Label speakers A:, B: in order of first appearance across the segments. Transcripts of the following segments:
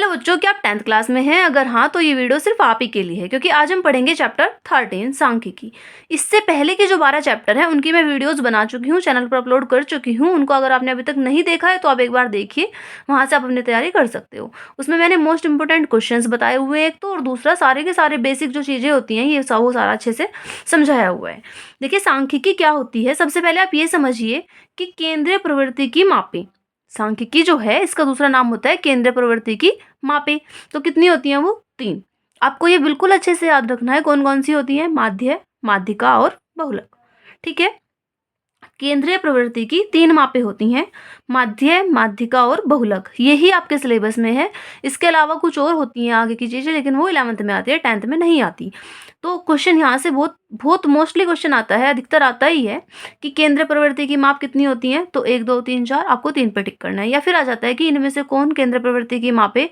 A: बच्चों, क्या आप 10th क्लास में हैं? अगर हाँ तो ये वीडियो सिर्फ आप ही के लिए है, क्योंकि आज हम पढ़ेंगे चैप्टर 13 सांख्यिकी। इससे पहले के जो 12 चैप्टर हैं उनकी मैं वीडियोस बना चुकी हूँ, चैनल पर अपलोड कर चुकी हूँ। उनको अगर आपने अभी तक नहीं देखा है तो आप एक बार देखिए, वहाँ से आप अपनी तैयारी कर सकते हो। उसमें मैंने मोस्ट इंपोर्टेंट क्वेश्चंस बताए हुए हैं एक तो, और दूसरा सारे के सारे बेसिक जो चीज़ें होती हैं ये सब वो सारा अच्छे से समझाया हुआ है। देखिए सांख्यिकी क्या होती है, सबसे पहले आप ये समझिए कि केंद्रीय प्रवृत्ति की मापें। सांख्यिकी जो है इसका दूसरा नाम होता है केंद्रीय प्रवृत्ति की मापें। तो कितनी होती हैं वो? 3। आपको ये बिल्कुल अच्छे से याद रखना है कौन कौन सी होती है, माध्य, माध्यिका और बहुलक। ठीक है, केंद्रीय प्रवृत्ति की 3 मापें होती हैं, माध्य, माध्यिका और बहुलक। यही आपके सिलेबस में है। इसके अलावा कुछ और होती हैं आगे की चीजें, लेकिन वो 11th में आती है, 10th में नहीं आती। तो क्वेश्चन यहाँ से बहुत बहुत मोस्टली क्वेश्चन आता है, अधिकतर आता ही है कि केंद्रीय प्रवृत्ति की माप कितनी होती है, तो 1 2 3 4 आपको 3 पे टिक करना है। या फिर आ जाता है कि इनमें से कौन केंद्रीय प्रवृत्ति की मापें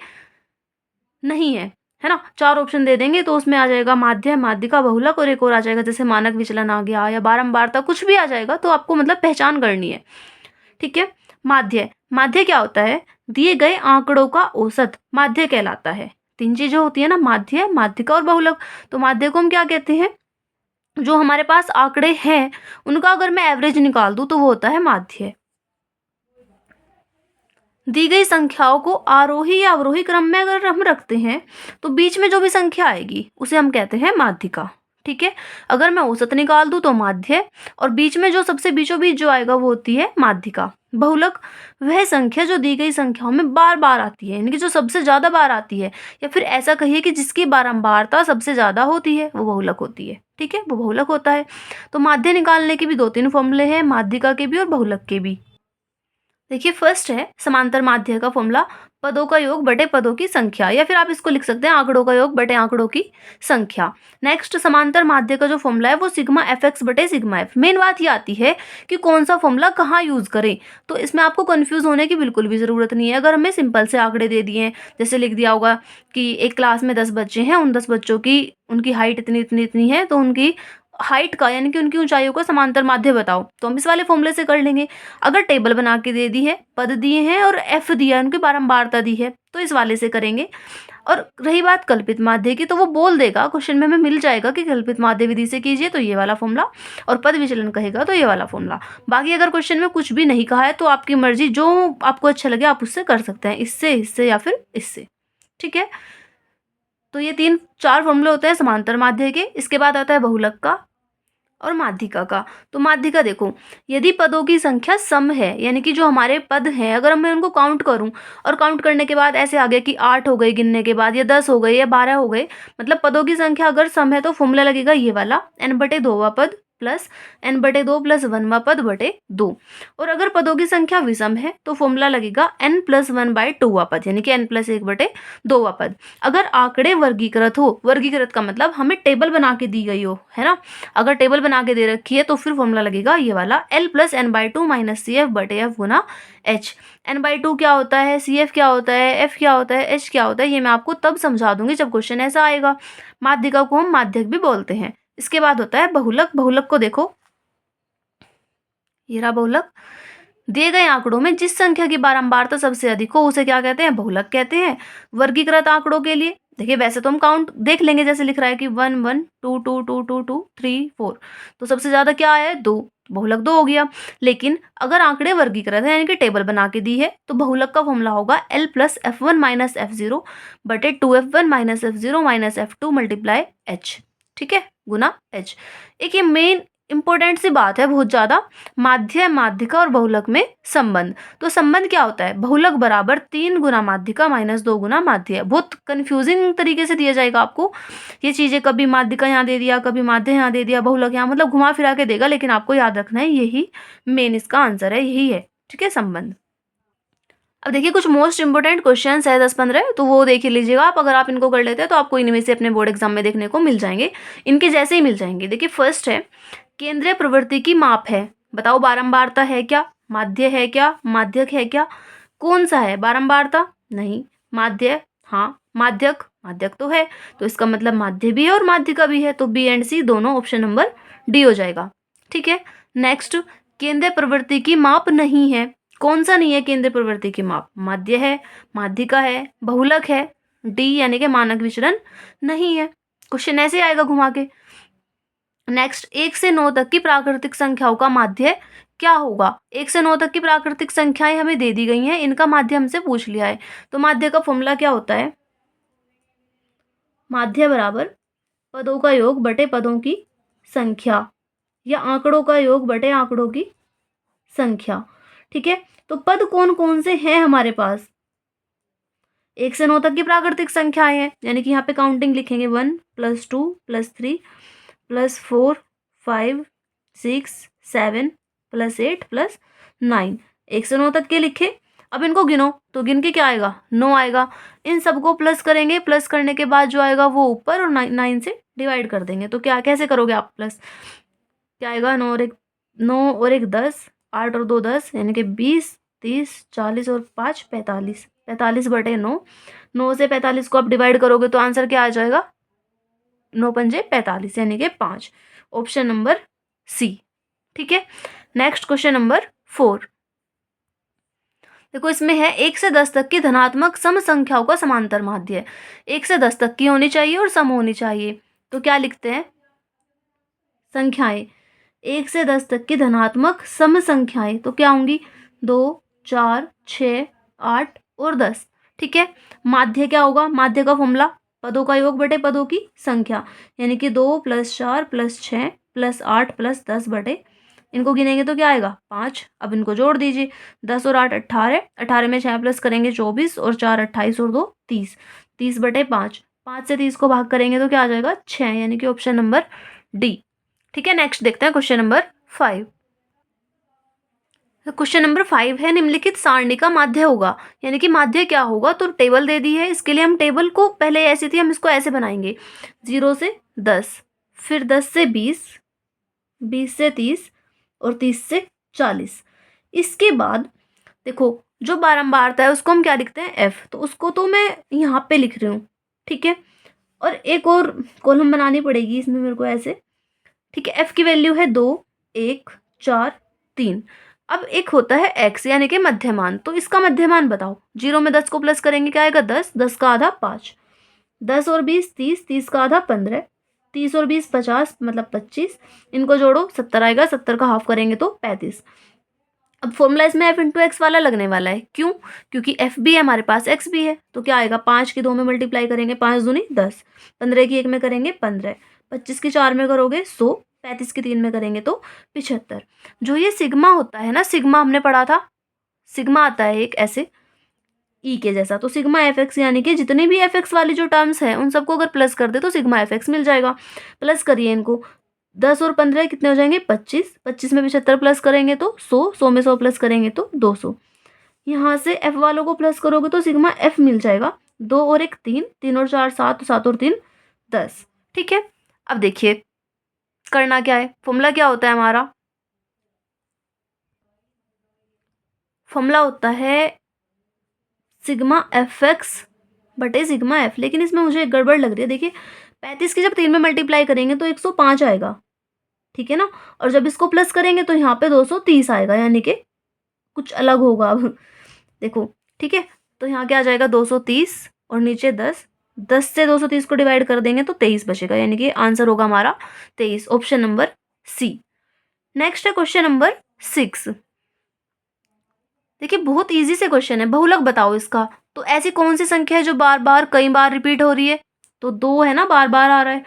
A: नहीं है ना? 4 ऑप्शन दे देंगे तो उसमें आ जाएगा माध्य, माध्यिका, बहुलक और एक और आ जाएगा, जैसे मानक विचलन आ गया या बारंबारता, कुछ भी आ जाएगा। तो आपको मतलब पहचान करनी है। ठीक है, माध्य, माध्य क्या होता है? दिए गए आंकड़ों का औसत माध्य कहलाता है। 3 चीजें होती है ना, माध्य, माध्यिका और बहुलक। तो माध्य को हम क्या कहते हैं? जो हमारे पास आंकड़े हैं उनका अगर मैं एवरेज निकाल दूं तो वो होता है माध्य। दी गई संख्याओं को आरोही या अवरोही क्रम में अगर हम रखते हैं तो बीच में जो भी संख्या आएगी उसे हम कहते हैं माध्यिका। ठीक है, अगर मैं औसत निकाल दूं तो माध्य, और बीच में जो सबसे बीचों बीच जो आएगा वो होती है माध्यिका। बहुलक वह संख्या जो दी गई संख्याओं में बार बार आती है, यानी कि जो सबसे ज्यादा बार आती है, या फिर ऐसा कहिए कि जिसकी बारंबारता सबसे ज्यादा होती है, वो बहुलक होती है। ठीक है, वो बहुलक होता है। तो माध्य निकालने के भी 2-3 फॉर्मूले हैं, माध्यिका के भी और बहुलक के भी। देखिए फर्स्ट है समांतर माध्य का फॉर्मूला, पदों का योग बटे पदों की संख्या, या फिर आप इसको लिख सकते हैं आंकड़ों का योग बटे आंकड़ों की संख्या। नेक्स्ट समांतर माध्य का जो फॉर्मूला है वो सिग्मा एफ एक्स बटे सिग्मा एफ। मेन बात ये आती है कि कौन सा फॉर्मूला कहाँ यूज करें, तो इसमें आपको कंफ्यूज होने की बिल्कुल भी जरूरत नहीं है। अगर हमें सिंपल से आंकड़े दे दिए हैं, जैसे लिख दिया होगा कि एक क्लास में 10 बच्चे हैं, उन 10 बच्चों की उनकी हाइट इतनी इतनी इतनी है, तो उनकी हाइट का यानी कि उनकी ऊंचाइयों का समांतर माध्य बताओ, तो हम इस वाले फॉर्मूले से कर लेंगे। अगर टेबल बना के दे दी है, पद दिए हैं और एफ दिया है, उनकी बारंबारता दी है, तो इस वाले से करेंगे। और रही बात कल्पित माध्य की, तो वो बोल देगा क्वेश्चन में हमें मिल जाएगा कि कल्पित माध्य विधि से कीजिए तो ये वाला फॉर्मूला, और पद विचलन कहेगा तो ये वाला फॉर्मूला। बाकी अगर क्वेश्चन में कुछ भी नहीं कहा है तो आपकी मर्जी, जो आपको अच्छा लगे आप उससे कर सकते हैं, इससे, इससे या फिर इससे। ठीक है, तो ये 3-4 फॉर्मूले होते हैं समांतर माध्य के। इसके बाद आता है बहुलक का और माध्यिका का। तो माध्यिका देखो, यदि पदों की संख्या सम है, यानी कि जो हमारे पद हैं अगर मैं उनको काउंट करूं, और काउंट करने के बाद ऐसे आ गए कि 8 हो गए गिनने के बाद, या 10 हो गए या 12 हो गए, मतलब पदों की संख्या अगर सम है तो फॉर्मूला लगेगा ये वाला, n बटे 2वां पद प्लस n बटे 2 प्लस 1वां पद बटे 2। और अगर पदों की संख्या विषम है तो फॉर्मूला लगेगा n प्लस 1/2वां पद, यानी कि n प्लस 1 बटे 2वां पद। अगर आंकड़े वर्गीकृत हो, वर्गीकृत का मतलब हमें टेबल बना के दी गई हो, है ना, अगर टेबल बना के दे रखी है तो फिर फॉर्मूला लगेगा ये वाला, l plus n/2 minus C F बटे एफ गुना h। n/2 क्या होता है, सी एफ क्या होता है, f क्या होता है, h क्या होता है, ये मैं आपको तब समझा दूंगी जब क्वेश्चन ऐसा आएगा। माध्यिका को हम माध्यक भी बोलते हैं। इसके बाद होता है बहुलक। बहुलक को देखो, ये रहा बहुलक। दिए गए आंकड़ों में जिस संख्या की बारंबारता सबसे अधिक हो उसे क्या कहते हैं, बहुलक कहते हैं। वर्गीकृत आंकड़ों के लिए देखिए, वैसे तो हम काउंट देख लेंगे, जैसे लिख रहा है कि 1 1 2 2 2 2 2 3 4, तो सबसे ज्यादा क्या है 2, बहुलक 2 हो गया। लेकिन अगर आंकड़े वर्गीकृत है यानी कि टेबल बना के दी है, तो बहुलक का फॉर्मूला होगा l plus f1 minus f0 बटे 2f1 minus f0 minus f2 multiply h। ठीक है, गुना h। एक ये मेन इंपॉर्टेंट सी बात है बहुत ज्यादा, माध्य, माध्यिका और बहुलक में संबंध। तो संबंध क्या होता है, बहुलक बराबर 3 गुना माध्यिका माइनस 2 गुना माध्य। बहुत कंफ्यूजिंग तरीके से दिया जाएगा आपको ये चीजें, कभी माध्यिका यहाँ दे दिया, कभी माध्य यहाँ दे दिया, बहुलक यहाँ, मतलब घुमा फिरा के देगा, लेकिन आपको याद रखना है यही मेन इसका आंसर है, यही है। ठीक है, संबंध। अब देखिए कुछ मोस्ट इंपोर्टेंट क्वेश्चन है 10-15, तो वो देख लीजिएगा आप। अगर आप इनको कर लेते हैं तो आपको इनमें से अपने बोर्ड एग्जाम में देखने को मिल जाएंगे, इनके जैसे ही मिल जाएंगे। देखिए फर्स्ट है केंद्रीय प्रवृत्ति की माप है। बताओ बारंबारता है क्या, माध्य है क्या, माध्यक है क्या, कौन सा है, बारंबारता नहीं, माध्य हाँ, माध्यक, माध्यक तो है, तो इसका मतलब माध्य भी है और माध्यिका भी है, तो बी एंड सी दोनों ऑप्शन नंबर डी हो जाएगा। ठीक है, नेक्स्ट केंद्रीय प्रवृत्ति की माप नहीं है। कौन सा नहीं है केंद्र प्रवृत्ति की माप? माध्य है, माध्यिका है, बहुलक है, डी यानी कि मानक विचलन नहीं है। क्वेश्चन ऐसे आएगा घुमा के। नेक्स्ट, 1 से 9 तक की प्राकृतिक संख्याओं का माध्य क्या होगा? 1 से 9 तक की प्राकृतिक संख्याएं हमें दे दी गई हैं, इनका माध्य हमसे पूछ लिया है। तो माध्य का फॉर्मूला क्या होता है? माध्य बराबर पदों का योग बटे पदों की संख्या, या आंकड़ों का योग बटे आंकड़ों की संख्या। ठीक है, तो पद कौन कौन से हैं हमारे पास? 1 से 9 तक की प्राकृतिक संख्याएं हैं, यानी कि यहाँ पे काउंटिंग लिखेंगे 1 + 2 + 3 + 4 5 6 7 + 8 + 9। 1 से 9 तक के लिखे। अब इनको गिनो तो गिन के क्या आएगा? 9 आएगा। इन सबको प्लस करेंगे, प्लस करने के बाद जो आएगा वो ऊपर, और 9 से डिवाइड कर देंगे। तो क्या कैसे करोगे आप प्लस? क्या आएगा? 9 और 1 10, 8 और 2 10, यानी कि 20 30 40 और 5 45। 45 बटे 9, 9 से 45 को आप डिवाइड करोगे तो आंसर क्या आ जाएगा? 9 पंजे 45, यानी कि 5। Option number C. ठीक है, नेक्स्ट क्वेश्चन नंबर 4। देखो इसमें है 1 से 10 तक की धनात्मक सम संख्याओं का समांतर माध्य। 1 से 10 तक की होनी चाहिए और सम होनी चाहिए। तो क्या लिखते हैं? संख्याएं 1 से 10 तक की धनात्मक सम संख्याएं तो क्या होंगी? 2 4 6 8 और 10। ठीक है, माध्य क्या होगा? माध्य का फॉर्मूला पदों का योग बटे पदों की संख्या, यानी कि 2 + 4 + 6 + 8 + 10 बटे, इनको गिनेंगे तो क्या आएगा? 5। अब इनको जोड़ दीजिए, 10 और 8 18, 18 में 6 प्लस करेंगे 24, और 4 28 और 2 30, 30 बटे 5। 5 से 30 को भाग करेंगे तो क्या आ जाएगा? 6, यानी कि ऑप्शन नंबर डी। ठीक है, नेक्स्ट देखते हैं क्वेश्चन नंबर 5। क्वेश्चन नंबर 5 है, निम्नलिखित सारणी का माध्य होगा, यानी कि माध्य क्या होगा? तो टेबल दे दी है, इसके लिए हम टेबल को पहले ऐसी थी, हम इसको ऐसे बनाएंगे 0 से 10, फिर 10 से 20, 20 से 30 और 30 से 40। इसके बाद देखो जो बारंबारता है उसको हम क्या लिखते हैं? एफ। तो उसको तो मैं यहाँ पे लिख रही हूँ। ठीक है, और एक और कॉलम बनानी पड़ेगी इसमें मेरे को ऐसे। ठीक है, एफ की वैल्यू है 2 1 4 3। अब एक होता है एक्स, यानी कि मध्यमान। तो इसका मध्यमान बताओ। 0 में 10 को प्लस करेंगे क्या आएगा? 10, 10 का आधा 5, 10 और 20 30, 30 का आधा 15, 30 और 20 50, मतलब 25। इनको जोड़ो 70 आएगा, 70 का हाफ करेंगे तो 35। अब फॉर्मूला इसमें एफ इंटू एक्स वाला लगने वाला है। क्यों? क्योंकि एफ भी है हमारे पास, एक्स भी है। तो क्या आएगा? 5 की 2 में मल्टीप्लाई करेंगे, 5 दूनी 10, 15 की 1 में करेंगे 15, 25 की 4 में करोगे 100, 35 की 3 में करेंगे तो 75। जो ये सिग्मा होता है ना, सिग्मा हमने पढ़ा था, सिग्मा आता है एक ऐसे ई के जैसा। तो सिग्मा एफ एक्स, यानी कि जितने भी एफ एक्स वाली जो टर्म्स है उन सबको अगर प्लस कर दे तो सिग्मा एफ एक्स मिल जाएगा। प्लस करिए इनको, 10 और 15 कितने हो जाएंगे? 25, 25 में 75 प्लस करेंगे तो 100, 100 में 100 प्लस करेंगे तो 200। यहाँ से एफ वालों को प्लस करोगे तो सिग्मा एफ मिल जाएगा। 2 और 1 3, 3 और 4 7, 7 और 3 10। ठीक है, अब देखिए करना क्या है। फॉर्मूला क्या होता है हमारा? फॉर्मूला होता है सिग्मा एफ एक्स बटे सिग्मा एफ। लेकिन इसमें मुझे एक गड़बड़ लग रही है। देखिए 35 की जब 3 में मल्टीप्लाई करेंगे तो 105 आएगा। ठीक है ना, और जब इसको प्लस करेंगे तो यहाँ पे 230 आएगा, यानी कि कुछ अलग होगा। अब देखो, ठीक है, तो यहाँ क्या आ जाएगा? 230 और नीचे 10, 10 से 230 को डिवाइड कर देंगे तो 23 बचेगा, यानी कि आंसर होगा हमारा 23, ऑप्शन नंबर सी। नेक्स्ट है क्वेश्चन नंबर 6। देखिए बहुत इजी से क्वेश्चन है, बहुलक बताओ इसका। तो ऐसी कौन सी संख्या है जो बार बार कई बार रिपीट हो रही है? तो 2 है ना, बार बार आ रहा है।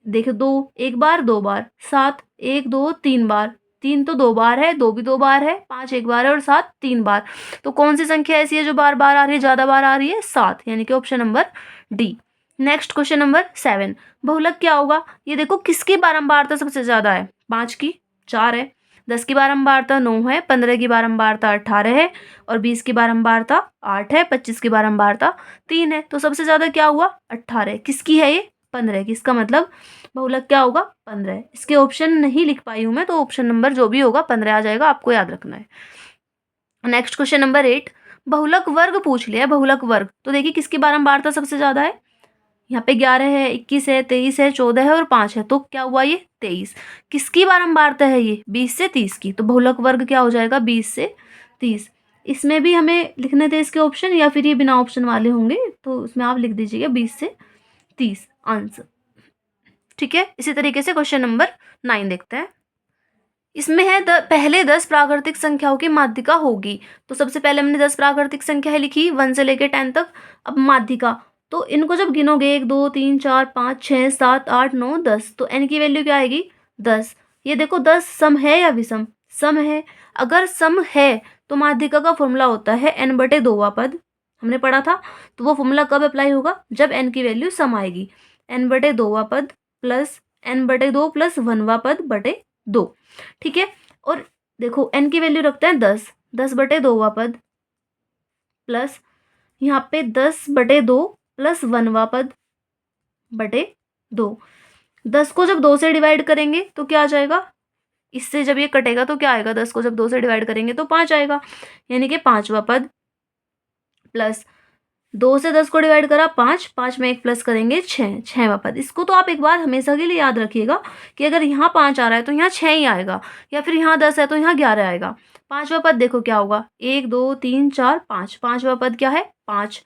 A: देखो 2 एक बार 2 बार, 7 1 2 3 बार, 3 तो 2 बार है, 2 भी 2 बार है, 5 एक बार है और 7 3 बार। तो कौन सी संख्या ऐसी है जो बार बार आ रही है, ज्यादा बार आ रही है? 7, यानी कि option number D. Next question number 7, बहुलक क्या होगा? ये देखो किसकी बारंबारता सबसे ज्यादा है? 5 की 4 है, 10 की बारंबारता 9 है, 15 की बारंबारता 18 है, और 20 की बारंबारता 8 है, 25 की बारंबारता 3 है। तो सबसे ज्यादा क्या हुआ? 18। किसकी है ये? 15 की। इसका मतलब बहुलक क्या होगा? 15। इसके ऑप्शन नहीं लिख पाई हूं मैं, तो ऑप्शन नंबर जो भी होगा 15 आ जाएगा, आपको याद रखना है। नेक्स्ट क्वेश्चन नंबर 8, बहुलक वर्ग पूछ लिया है। बहुलक वर्ग तो देखिए किसकी बारंबारता सबसे ज्यादा है? यहाँ पे 11 है, 21 है, 23 है, 14 है और 5 है। तो क्या हुआ? ये 23। किसकी बारंबारता है ये? 20 से 30 की। तो बहुलक वर्ग क्या हो जाएगा? 20 से 30। इसमें भी हमें लिखने थे इसके ऑप्शन, या फिर ये बिना ऑप्शन वाले होंगे, तो उसमें आप लिख दीजिएगा 20 से 30 आंसर। ठीक है, इसी तरीके से क्वेश्चन नंबर 9 देखते हैं। इसमें है पहले 10 प्राकृतिक संख्याओं की माध्यिका होगी। तो सबसे पहले हमने 10 प्राकृतिक संख्याएं लिखी 1 से लेकर 10 तक। अब माध्यिका, तो इनको जब गिनोगे 1 2 3 4 5 6 7 8 9 10, तो n की वैल्यू क्या आएगी 10। ये देखो 10 सम है या विषम, सम है। अगर सम है तो माध्यिका का फॉर्मूला होता है n/2वां पद, हमने पढ़ा था। तो वो फॉर्मूला कब अप्लाई होगा, जब n की वैल्यू सम आएगी। n/2वां पद प्लस n/2 प्लस 1वां पद बटे 2। ठीक है, और देखो n की वैल्यू रखते हैं 10, 10/2वां पद प्लस यहाँ पे 10/2 प्लस 1वां पद बटे 2। 10 को जब 2 से डिवाइड करेंगे तो क्या आ जाएगा, इससे जब ये कटेगा तो क्या आएगा, 10 को जब 2 से डिवाइड करेंगे तो 5 आएगा, यानी कि 5वां पद प्लस 2 से 10 को डिवाइड करा 5, 5 में 1 प्लस करेंगे 6, 6वां पद। इसको तो आप एक बार हमेशा के लिए याद रखिएगा कि अगर यहाँ 5 आ रहा है तो यहाँ 6 ही आएगा, या फिर यहाँ 10 है तो यहाँ 11 आएगा। 5वां पद देखो क्या होगा, 1 2 3 4 5, 5वां पद क्या है 5,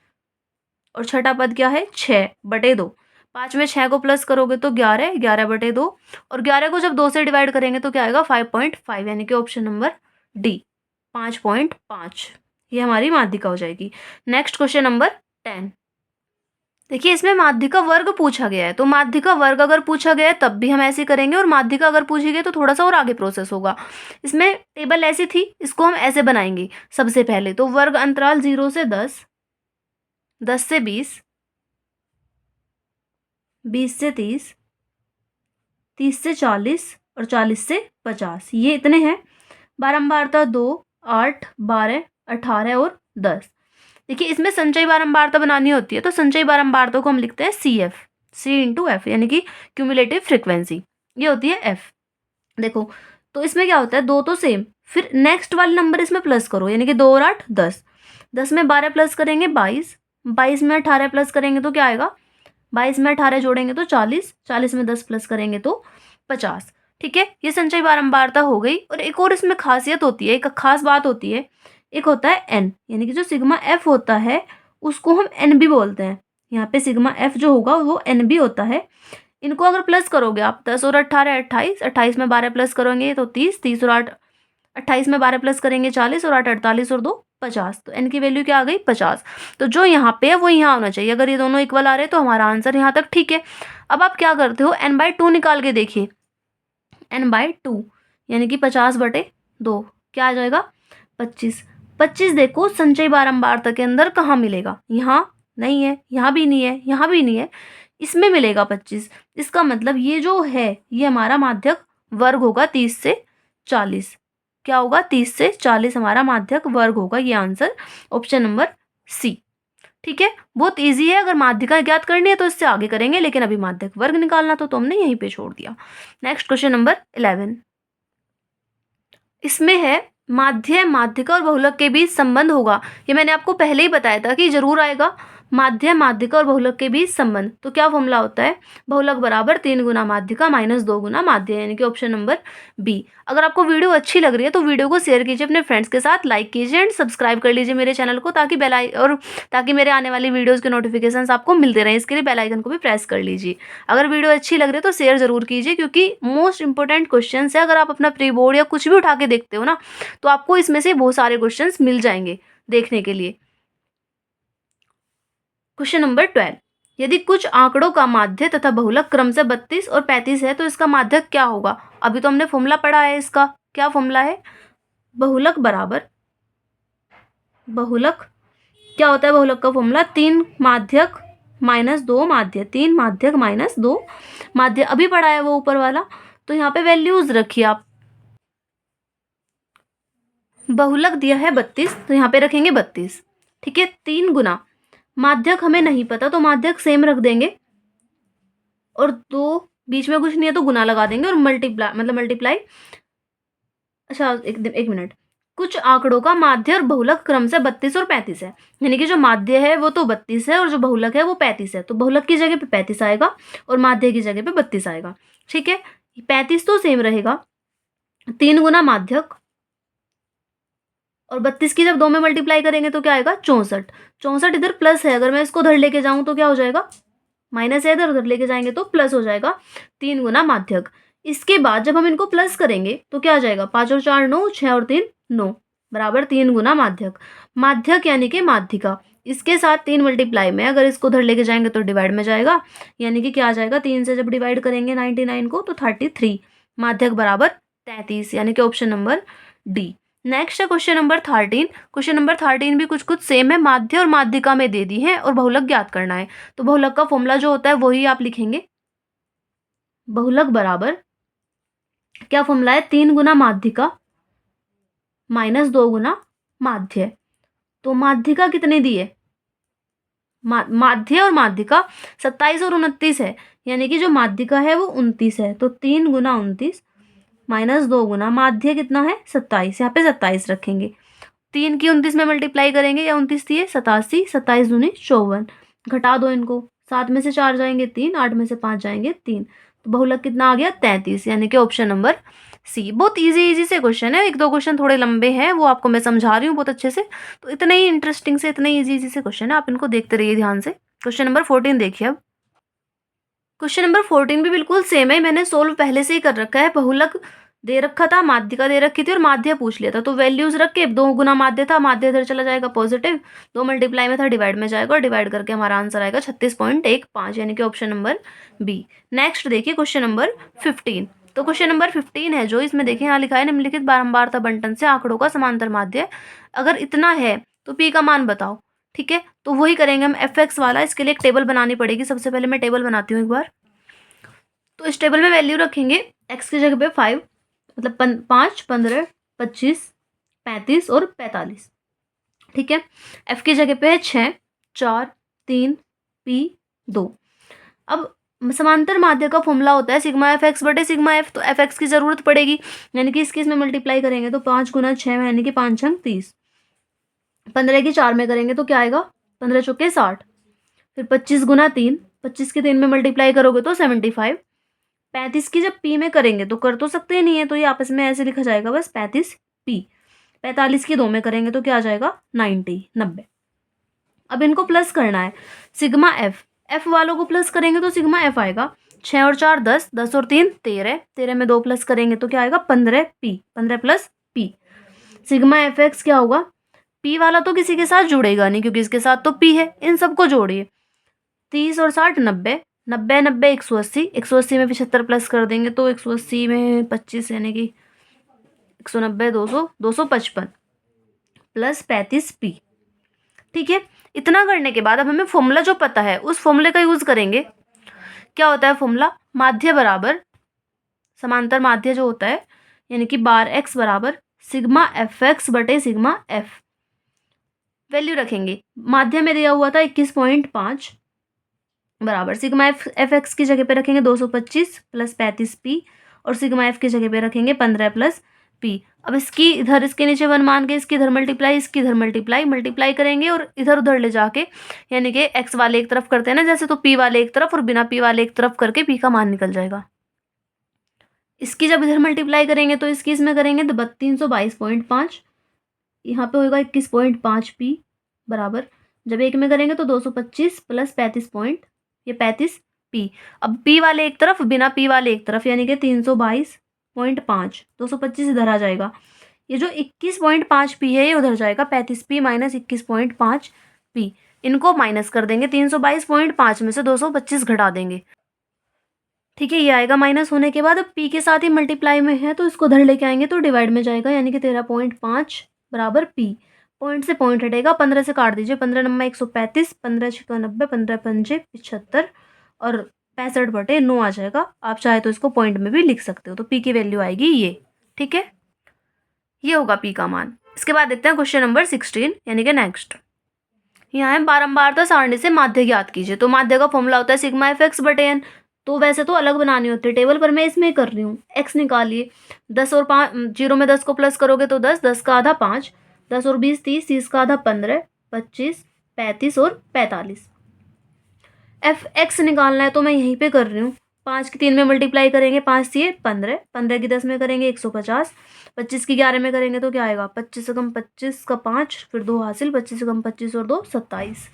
A: और छठा पद क्या है 6/2। 5 में 6 को प्लस करोगे तो 11, 11/2, और 11 को जब 2 से डिवाइड करेंगे तो क्या आएगा 5.5, यानी कि ऑप्शन नंबर डी 5.5, ये हमारी माध्यिका हो जाएगी। Next question number 10। देखिए इसमें माध्यिका वर्ग पूछा गया है, तो माध्यिका वर्ग अगर पूछा गया है तब भी हम ऐसे करेंगे, और माध्यिका अगर पूछी गई तो थोड़ा सा और आगे प्रोसेस होगा। इसमें टेबल ऐसी थी, इसको हम ऐसे बनाएंगे। सबसे पहले तो वर्ग अंतराल 0 से 10, 10 से 20, 20 से 30, 30 से 40 और 40 से 50, ये इतने हैं। बारंबारता 2, 8, 12, 18 और 10। देखिए इसमें संचयी बारंबारता बनानी होती है, तो संचयी बारंबारता को हम लिखते हैं CF, C/F, यानी कि क्यूमुलेटिव फ्रीक्वेंसी, ये होती है F। देखो तो इसमें क्या होता है, 2 तो सेम, फिर नेक्स्ट वाले नंबर इसमें प्लस करो, यानी कि 2 और 8 10, 10 में 12 प्लस करेंगे 22, 22 में 18 प्लस करेंगे तो क्या आएगा, 22 में 18 जोड़ेंगे तो 40, 40 में 10 प्लस करेंगे तो 50। ठीक है, ये संचयी बारंबारता हो गई। और एक और इसमें खासियत होती है, एक खास बात होती है, एक होता है n, यानी कि जो सिग्मा f होता है उसको हम n भी बोलते हैं। यहाँ पे सिग्मा f जो होगा वो n भी होता है। इनको अगर प्लस करोगे आप, 10 और 18 28, 28 में 12 प्लस करोगे तो 30, 30 और 8 28 में 12 प्लस करेंगे 40, और 8 48 और 2 50, तो n की वैल्यू क्या आ गई 50। तो जो यहाँ पे है वो यहाँ होना चाहिए। अगर ये दोनों इक्वल आ रहे हैं तो हमारा आंसर यहाँ तक ठीक है। अब आप क्या करते हो, n/2 निकाल के देखिए, n/2 यानी कि 50/2 क्या आ जाएगा 25। 25 देखो संचयी बारंबारता के अंदर कहाँ मिलेगा, यहाँ नहीं है, यहाँ भी नहीं है, यहाँ भी नहीं है, इसमें मिलेगा 25। इसका मतलब ये जो है ये हमारा माध्यक वर्ग होगा 30 से 40। क्या होगा 30 से 40 हमारा माध्यक वर्ग होगा, ये आंसर ऑप्शन नंबर सी। ठीक है, बहुत इजी है। अगर माध्यिका ज्ञात करनी है तो इससे आगे करेंगे, लेकिन अभी माध्यक वर्ग निकालना तो हमने यहीं पे छोड़ दिया। Next question number 11। इसमें है माध्य, माध्यिका और बहुलक के बीच संबंध होगा। ये मैंने आपको पहले ही बताया था कि जरूर आएगा, माध्य, माध्यिका और बहुलक के बीच संबंध। तो क्या फॉर्मूला होता है, बहुलक बराबर 3 गुना माध्यिका माइनस 2 गुना माध्य, यानी कि ऑप्शन नंबर बी। अगर आपको वीडियो अच्छी लग रही है तो वीडियो को शेयर कीजिए अपने फ्रेंड्स के साथ, लाइक कीजिए एंड सब्सक्राइब कर लीजिए मेरे चैनल को, ताकि मेरे आने वाली वीडियोज़ के नोटिफिकेशन आपको मिलते रहें। इसके लिए बेल आइकन को भी प्रेस कर लीजिए। अगर वीडियो अच्छी लग रही है तो शेयर जरूर कीजिए, क्योंकि मोस्ट इंपॉर्टेंट क्वेश्चन है। अगर आप अपना प्री बोर्ड या कुछ भी उठा के देखते हो ना, तो आपको इसमें से बहुत सारे क्वेश्चंस मिल जाएंगे देखने के लिए। Question number 12। यदि कुछ आंकड़ों का माध्य तथा बहुलक क्रम से 32 और 35 है तो इसका माध्यक क्या होगा। अभी तो हमने फॉर्मूला पढ़ा है, इसका क्या फॉर्मूला है, बहुलक बराबर, बहुलक क्या होता है, बहुलक का फॉर्मूला 3 माध्यक माइनस 2 माध्य, 3 माध्यक माइनस 2 माध्य, अभी पढ़ा है वो ऊपर वाला। तो यहाँ पे वैल्यूज रखिए आप, बहुलक दिया है 32, तो यहाँ पे रखेंगे 32। ठीक है, 3 गुना, माध्यक हमें नहीं पता तो माध्यक सेम रख देंगे, और 2 बीच में कुछ नहीं है तो गुना लगा देंगे, और मल्टीप्लाई। अच्छा एक मिनट, कुछ आंकड़ों का माध्य और बहुलक क्रम से 32 और 35 है, यानी कि जो माध्य है वो तो 32 है और जो बहुलक है वो 35 है, तो बहुलक की जगह पे 35 आएगा और माध्य की जगह पे 32 आएगा। ठीक है, 35 तो सेम रहेगा, 3 गुना माध्यक और 32 की जब 2 में मल्टीप्लाई करेंगे तो क्या आएगा 64। 64 इधर प्लस है, अगर मैं इसको उधर लेके जाऊँ तो क्या हो जाएगा, माइनस है, इधर उधर लेके जाएंगे तो प्लस हो जाएगा, 3 गुना माध्यक। इसके बाद जब हम इनको प्लस करेंगे तो क्या आ जाएगा, 5 और 4 9, 6 और 3 9 बराबर 3 गुना माध्यक। माध्यक यानी कि माध्यिका, इसके साथ 3 मल्टीप्लाई में अगर इसको उधर लेके जाएंगे तो डिवाइड में जाएगा, यानी कि क्या आ जाएगा, 3 से जब डिवाइड करेंगे 99 को तो 33, माध्यक बराबर 33, यानी कि ऑप्शन नंबर डी। नेक्स्ट है क्वेश्चन नंबर 13। क्वेश्चन नंबर 13 भी कुछ कुछ सेम है, माध्य और माध्यिका में दे दी है और बहुलक ज्ञात करना है। तो बहुलक का फॉर्मूला जो होता है वही आप लिखेंगे, बहुलक बराबर क्या फॉर्मूला है, 3 गुना माध्यिका माइनस 2 गुना माध्य। तो माध्यिका कितने दी है, माध्य और माध्यिका 27 और 29 है, यानी कि जो माध्यिका है वो 29 है, तो 3 गुना 29 माइनस 2 गुना माध्य कितना है 27, यहाँ पे 27 रखेंगे, 3 की 29 में मल्टीप्लाई करेंगे, या 29 थी 87, 27 दूनी 54, घटा दो इनको, 7 में से 4 जाएंगे 3, 8 में से 5 जाएंगे 3, तो बहुलक कितना आ गया 33, यानी कि ऑप्शन नंबर सी। बहुत इजी इजी से क्वेश्चन है, एक दो क्वेश्चन थोड़े लंबे हैं वो आपको मैं समझा रही हूँ बहुत अच्छे से, तो इतने ही इंटरेस्टिंग से इतने इजी इजी से क्वेश्चन है, आप इनको देखते रहिए ध्यान से। क्वेश्चन नंबर 14 देखिए अब। क्वेश्चन नंबर 14 भी बिल्कुल सेम है, मैंने सोल्व पहले से ही कर रखा है, बहुलक दे रखा था, माध्यिका दे रखी थी और माध्य पूछ लिया था, तो वैल्यूज रख के 2 गुना माध्य था, माध्य इधर चला जाएगा पॉजिटिव, 2 मल्टीप्लाई में था डिवाइड में जाएगा, और डिवाइड करके हमारा आंसर आएगा 36.15, यानी कि ऑप्शन नंबर बी। नेक्स्ट देखिए क्वेश्चन नंबर 15। तो क्वेश्चन नंबर 15 है जो, इसमें देखिए यहाँ लिखा है निम्नलिखित बारंबारता बंटन से आंकड़ों का समांतर माध्य अगर इतना है तो पी का मान बताओ। ठीक है, तो वही करेंगे हम एफ एक्स वाला, इसके लिए एक टेबल बनानी पड़ेगी, सबसे पहले मैं टेबल बनाती हूँ एक बार। तो इस टेबल में वैल्यू रखेंगे एक्स की जगह पे 5, मतलब 5, 15, 25, 35 और 45। ठीक है, एफ की जगह पे है 6, 4, 3, पी 2। अब समांतर माध्य का फॉर्मूला होता है सिग्मा एफ एक्स बटे सिग्मा एफ, तो एफ एक्स की जरूरत पड़ेगी, यानी कि इसकी इसमें मल्टीप्लाई करेंगे तो 5 गुना 6 में, यानी कि 5 छंग 30, 15 की 4 में करेंगे तो क्या आएगा 15 चौके 60, फिर 25 गुना 3, 25 की 3 में मल्टीप्लाई करोगे तो 75, 35 की जब पी में करेंगे तो कर तो सकते ही नहीं है, तो ये आपस में ऐसे लिखा जाएगा बस 35 पी। 45 की 2 में करेंगे तो क्या आ जाएगा 90। अब इनको प्लस करना है, सिग्मा एफ, एफ वालों को प्लस करेंगे तो सिग्मा एफ आएगा 6 और 4 10, 10 और 3 13, 13 में 2 प्लस करेंगे तो क्या आएगा 15 P, 15 plus P. Sigma F x क्या होगा, पी वाला तो किसी के साथ जुड़ेगा नहीं क्योंकि इसके साथ तो पी है, इन सबको जोड़िए, 30 और 60 90, 90 90 180, 180 में 75 प्लस कर देंगे तो 180 में 25 यानी कि 190 200 255 प्लस 35 पी। ठीक है, इतना करने के बाद अब हमें फॉर्मूला जो पता है उस फॉर्मूले का यूज करेंगे। क्या होता है फॉर्मूला, माध्य बराबर समांतर माध्य जो होता है, यानी कि बार एक्स बराबर सिग्मा एफ एक्स बटे सिग्मा एफ। वैल्यू रखेंगे, माध्य में दिया हुआ था 21.5 बराबर सिग्मा एफ एक्स की जगह पे रखेंगे 225 प्लस 35 पी, और सिग्मा एफ की जगह पे रखेंगे 15 प्लस पी। अब इसकी इधर इसके नीचे 1 मान के इसकी इधर मल्टीप्लाई, इसकी इधर मल्टीप्लाई करेंगे और इधर उधर ले जाके, यानी कि एक्स वाले एक तरफ करते हैं ना जैसे, तो पी वाले एक तरफ और बिना पी वाले एक तरफ करके पी का मान निकल जाएगा। इसकी जब इधर मल्टीप्लाई करेंगे तो इसकी इसमें करेंगे तो 322.5, यहाँ पे होगा 21.5 पी बराबर, जब एक में करेंगे तो 225 प्लस 35 पॉइंट, ये 35 पी। अब पी वाले एक तरफ बिना पी वाले एक तरफ, यानी कि 322.5, 225 इधर आ जाएगा, ये जो 21.5 पी है ये उधर जाएगा, 35 पी माइनस 21.5 पी, इनको माइनस कर देंगे, 322.5 में से 225 घटा देंगे। ठीक है, ये आएगा माइनस होने के बाद, अब पी के साथ ही मल्टीप्लाई में है तो इसको उधर लेके आएंगे तो डिवाइड में जाएगा, यानी कि 13.5 बराबर पी। पॉइंट से पॉइंट हटेगा, 15 से काट दीजिए, 15 नंबर 135, 15 छक्का 90, 15 पंजे 75 और 65 बटे 9 आ जाएगा। आप चाहे तो इसको पॉइंट में भी लिख सकते हो, तो पी की वैल्यू आएगी ये। ठीक है, ये होगा पी का मान। इसके बाद देखते हैं क्वेश्चन नंबर 16, यानी कि नेक्स्ट। यहाँ है बारंबारता सारणी से माध्य ज्ञात कीजिए। तो माध्य का फॉर्मूला होता है सिग्मा एफ एक्स बटे एन, तो वैसे तो अलग बनानी होती है टेबल, पर मैं इसमें कर रही हूँ। एक्स निकालिए, 10 और 5, 0 में 10 को प्लस करोगे तो 10, 10 का आधा 5, 10 और 20 30, 30 का आधा 15, 25, 35 और 45। एफ एक्स निकालना है तो मैं यहीं पे कर रही हूँ, 5 की 3 में मल्टीप्लाई करेंगे, 5 से 15, 15 की 10 में करेंगे 150, 25 की 11 में करेंगे तो क्या आएगा, 25 से कम 25 का 5, फिर 2 हासिल, 25 से कम 25 और 2 27,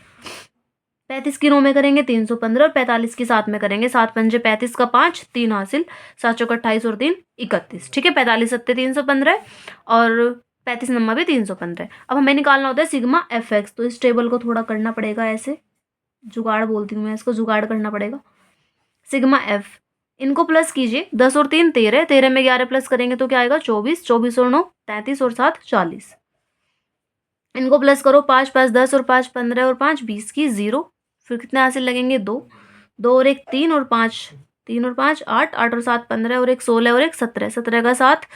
A: 35 की 9 में करेंगे 315 और 45 की 7 में करेंगे 7 पंजे 35 का 5, 3 हासिल, 7 चौक 28 और 3 31। ठीक है, 45 सत्ते 315 और 35 नंबर भी 315। अब हमें निकालना होता है सिग्मा एफ एक्स, तो इस टेबल को थोड़ा करना पड़ेगा, ऐसे जुगाड़ बोलती हूँ मैं इसको, जुगाड़ करना पड़ेगा। सिग्मा एफ, इनको प्लस कीजिए, 10 और 3 13, 13 में 11 प्लस करेंगे तो क्या आएगा 24, 24 और 9 33 और 7 40। इनको प्लस करो, 5 5 10 और 5 15 और 5 20 की 0, फिर कितने हासिल लगेंगे 2, 2 और 1 3 और 5, 3 और 5 8, 8 और 7 15 और 1 16 और 1 17, 17 का 7,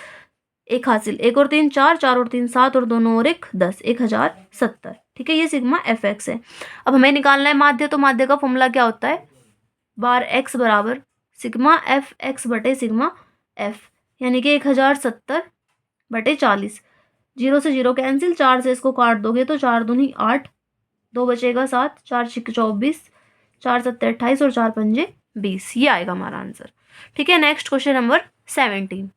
A: 1 हासिल, 1 और 3 4, 4 और 3 7 और 2 9 और 1 10, 1070। ठीक है, ये सिग्मा एफ एक्स है। अब हमें निकालना है माध्य, तो माध्य का फॉर्मूला क्या होता है, बार एक्स बराबर सिग्मा एफ एक्स बटे सिग्मा एफ, यानी कि 1070 बटे 40, 0 से 0 कैंसिल, 4 से इसको काट दोगे तो 4 दूनी 8, 2 बचेगा 7, 4 छिक 24, 4 सत्ते 28 और 4 पंजे 20, ये आएगा हमारा आंसर। ठीक है, नेक्स्ट क्वेश्चन नंबर 17,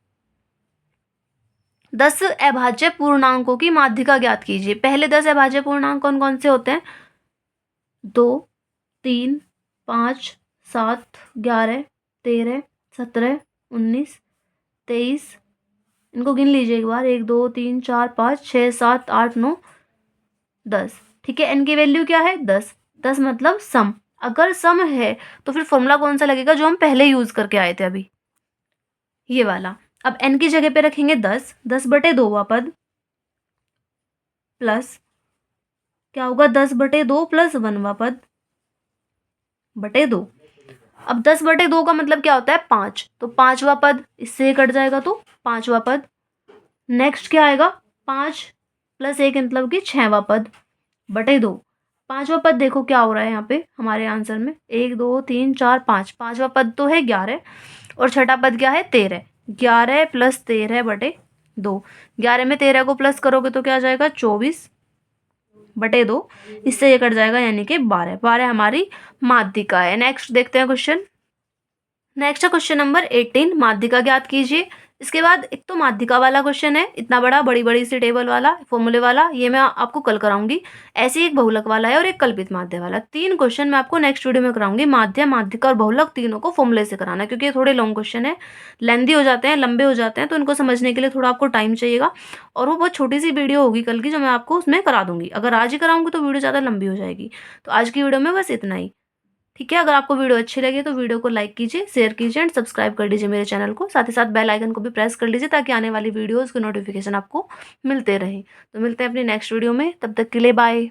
A: 10 अभाज्य पूर्णांकों की माध्यिका ज्ञात कीजिए। पहले 10 अभाज्य पूर्णांक कौन कौन से होते हैं, 2 3 5 7 11 13 17 19 23, इनको गिन लीजिए एक बार, 1 2 3 4 5 6 7 8 9 10। ठीक है, एन की वैल्यू क्या है 10, 10 मतलब सम। अगर सम है तो फिर फॉर्मूला कौन सा लगेगा, जो हम पहले यूज करके आए थे अभी, ये वाला। अब एन की जगह पे रखेंगे 10, 10 बटे 2वां पद प्लस क्या होगा 10 बटे 2 प्लस 1वां पद बटे 2। अब 10 बटे 2 का मतलब क्या होता है 5, तो 5वां पद इससे कट जाएगा तो 5वां पद। नेक्स्ट क्या आएगा 5 प्लस 1 मतलब कि 6वां पद बटे 2। 5वां पद देखो क्या हो रहा है यहाँ पे हमारे आंसर में, 1 2 3 4 5, 5वां पद तो है 11 और छठा पद क्या है 13, 11 प्लस 13 बटे 2, 11 में 13 को प्लस करोगे तो क्या आ जाएगा 24 बटे 2, इससे ये कट जाएगा यानी कि 12, 12 हमारी माध्यिका है। नेक्स्ट देखते हैं क्वेश्चन, नेक्स्ट है क्वेश्चन नंबर 18, माध्यिका ज्ञात कीजिए। इसके बाद एक तो माध्यिका वाला क्वेश्चन है, इतना बड़ा, बड़ी बड़ी सी टेबल वाला, फॉर्मूले वाला, ये मैं आपको कल कराऊंगी। ऐसे ही एक बहुलक वाला है और एक कल्पित माध्य वाला, 3 क्वेश्चन मैं आपको नेक्स्ट वीडियो में कराऊंगी। माध्य, माध्यिका और बहुलक तीनों को फॉर्मूले से कराना है, क्योंकि ये थोड़े लॉन्ग क्वेश्चन है, लेंदी हो जाते हैं, लंबे हो जाते हैं, तो इनको समझने के लिए थोड़ा आपको टाइम चाहिएगा। और वो बहुत छोटी सी वीडियो होगी कल की, जो मैं आपको उसमें करा दूंगी। अगर आज ही कराऊंगी तो वीडियो ज़्यादा लंबी हो जाएगी। तो आज की वीडियो में बस इतना ही। ठीक है, अगर आपको वीडियो अच्छी लगे तो वीडियो को लाइक कीजिए, शेयर कीजिए एंड सब्सक्राइब कर लीजिए मेरे चैनल को। साथ ही साथ बेल आइकन को भी प्रेस कर लीजिए, ताकि आने वाली वीडियोज़ के नोटिफिकेशन आपको मिलते रहें। तो मिलते हैं अपनी नेक्स्ट वीडियो में, तब तक के लिए बाय।